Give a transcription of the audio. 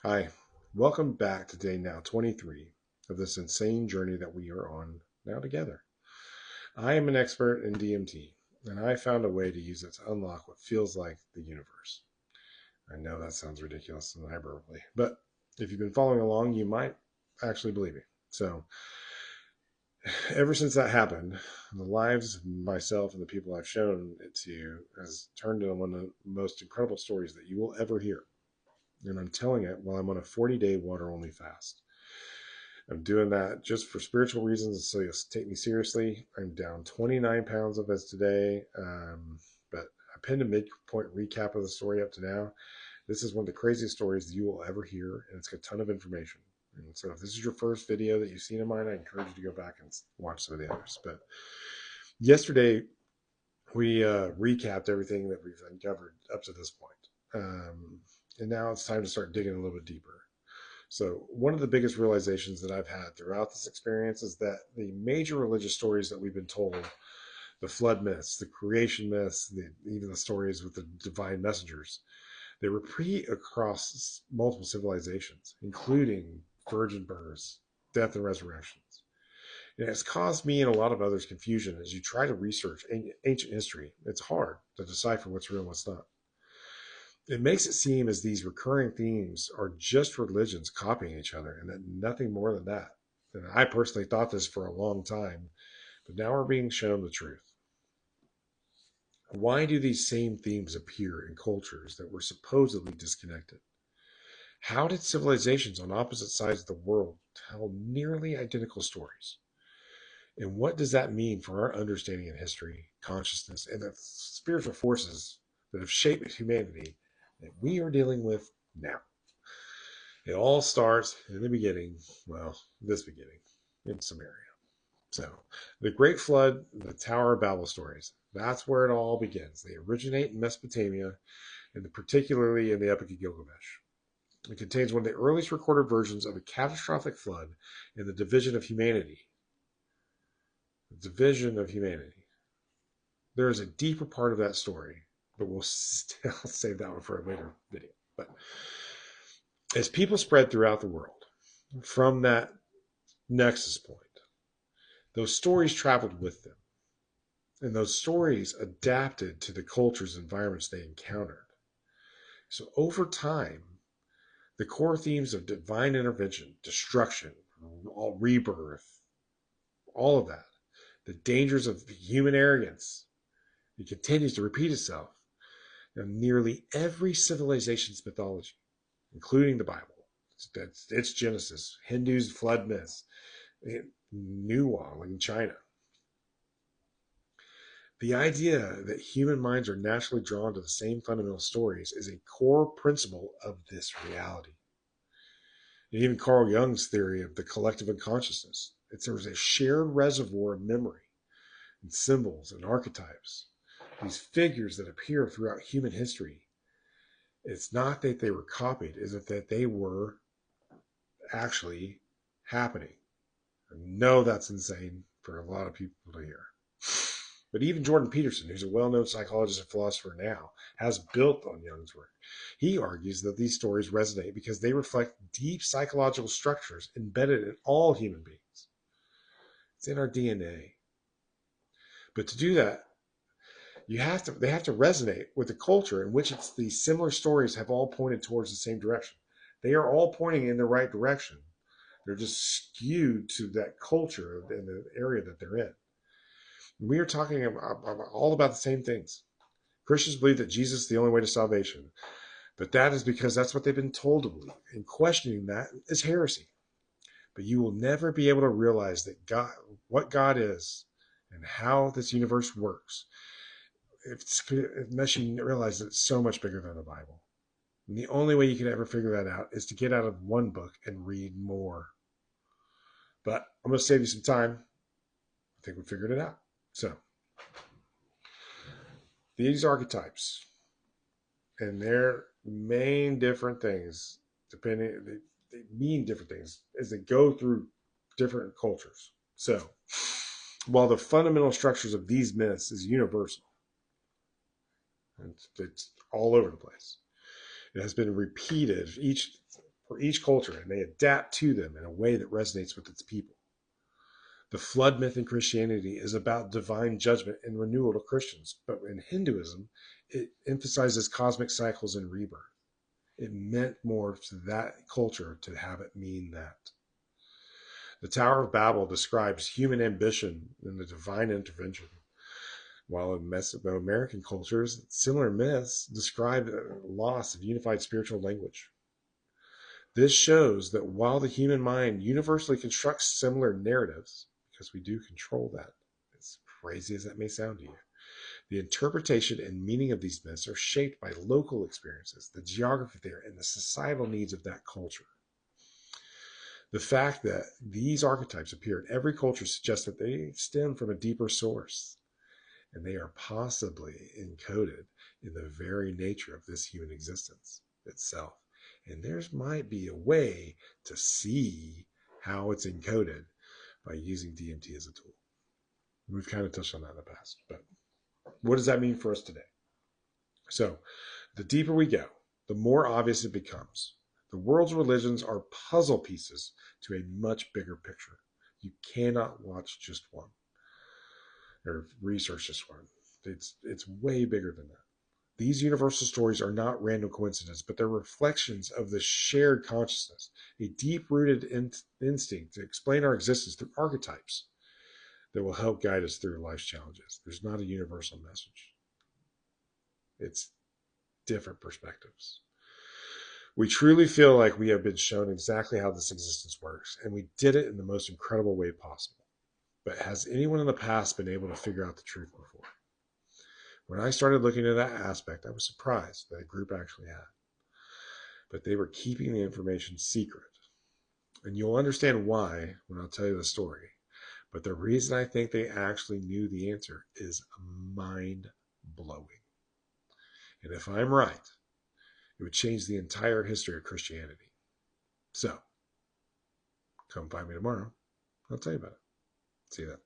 Hi, welcome back to day now 23 of this insane journey that we are on now together. I am an expert in DMT, and I found a way to use it to unlock what feels like the universe. I know that sounds ridiculous and hyperbole, but if you've been following along, you might actually believe me. So, ever since that happened, the lives of myself and the people I've shown it to has turned into one of the most incredible stories that you will ever hear. And I'm telling it while I'm on a 40-day water only fast. I'm doing that just for spiritual reasons, so you'll take me seriously. I'm down 29 pounds of this today, but I pinned a midpoint recap of the story up to now. This is one of the craziest stories you will ever hear, and it's got a ton of information. And so, if this is your first video that you've seen of mine, I encourage you to go back and watch some of the others. But yesterday, we recapped everything that we've uncovered up to this point. And now it's time to start digging a little bit deeper. So, one of the biggest realizations that I've had throughout this experience is that the major religious stories that we've been told, the flood myths, the creation myths, even the stories with the divine messengers, they repeat across multiple civilizations, including virgin births, death, and resurrections. And it's caused me and a lot of others confusion as you try to research ancient history. It's hard to decipher what's real and what's not. It makes it seem as these recurring themes are just religions copying each other and that nothing more than that. And I personally thought this for a long time, but now we're being shown the truth. Why do these same themes appear in cultures that were supposedly disconnected? How did civilizations on opposite sides of the world tell nearly identical stories? And what does that mean for our understanding of history, consciousness, and the spiritual forces that have shaped humanity that we are dealing with now? It all starts in the beginning, well, this beginning, in Samaria. So, the Great Flood, the Tower of Babel stories, that's where it all begins. They originate in Mesopotamia, and particularly in the Epic of Gilgamesh. It contains one of the earliest recorded versions of a catastrophic flood and the division of humanity. The division of humanity. There is a deeper part of that story, but we'll still save that one for a later video. But as people spread throughout the world, from that nexus point, those stories traveled with them, and those stories adapted to the cultures and environments they encountered. So over time, the core themes of divine intervention, destruction, all rebirth, all of that, the dangers of human arrogance, it continues to repeat itself in nearly every civilization's mythology, including the Bible. It's Genesis, Hindus' flood myths, Nuwa, like in China. The idea that human minds are naturally drawn to the same fundamental stories is a core principle of this reality. And even Carl Jung's theory of the collective unconsciousness, there was a shared reservoir of memory and symbols and archetypes, these figures that appear throughout human history. It's not that they were copied, is it that they were actually happening. I know that's insane for a lot of people to hear. But even Jordan Peterson, who's a well-known psychologist and philosopher now, has built on Jung's work. He argues that these stories resonate because they reflect deep psychological structures embedded in all human beings. It's in our DNA. But to do that, they have to resonate with the culture in which these similar stories have all pointed towards the same direction. They are all pointing in the right direction. They're just skewed to that culture and the area that they're in. We are talking all about the same things. Christians believe that Jesus is the only way to salvation, but that is because that's what they've been told to believe. And questioning that is heresy. But you will never be able to realize that what God is and how this universe works unless you realize that it's so much bigger than the Bible. And the only way you can ever figure that out is to get out of one book and read more. But I'm going to save you some time. I think we figured it out. So, these archetypes and their main different things, they mean different things as they go through different cultures. So, while the fundamental structures of these myths is universal, it's all over the place. It has been repeated. Each for each culture, and they adapt to them in a way that resonates with its people. The flood myth in Christianity is about divine judgment and renewal to Christians, but in Hinduism, it emphasizes cosmic cycles and rebirth. It meant more to that culture to have it mean that. The Tower of Babel describes human ambition and the divine intervention, while in Mesoamerican cultures, similar myths describe the loss of unified spiritual language. This shows that while the human mind universally constructs similar narratives, because we do control that, as crazy as that may sound to you, the interpretation and meaning of these myths are shaped by local experiences, the geography there, and the societal needs of that culture. The fact that these archetypes appear in every culture suggests that they stem from a deeper source, and they are possibly encoded in the very nature of this human existence itself. And there might be a way to see how it's encoded by using DMT as a tool. We've kind of touched on that in the past, but what does that mean for us today? So, the deeper we go, the more obvious it becomes. The world's religions are puzzle pieces to a much bigger picture. You cannot watch just one or research just one. It's way bigger than that. These universal stories are not random coincidences, but they're reflections of the shared consciousness, a deep-rooted instinct to explain our existence through archetypes that will help guide us through life's challenges. There's not a universal message. It's different perspectives. We truly feel like we have been shown exactly how this existence works, and we did it in the most incredible way possible. But has anyone in the past been able to figure out the truth before? When I started looking at that aspect, I was surprised that a group actually had. But they were keeping the information secret. And you'll understand why when I'll tell you the story. But the reason I think they actually knew the answer is mind-blowing. And if I'm right, it would change the entire history of Christianity. So, come find me tomorrow. I'll tell you about it. See you then.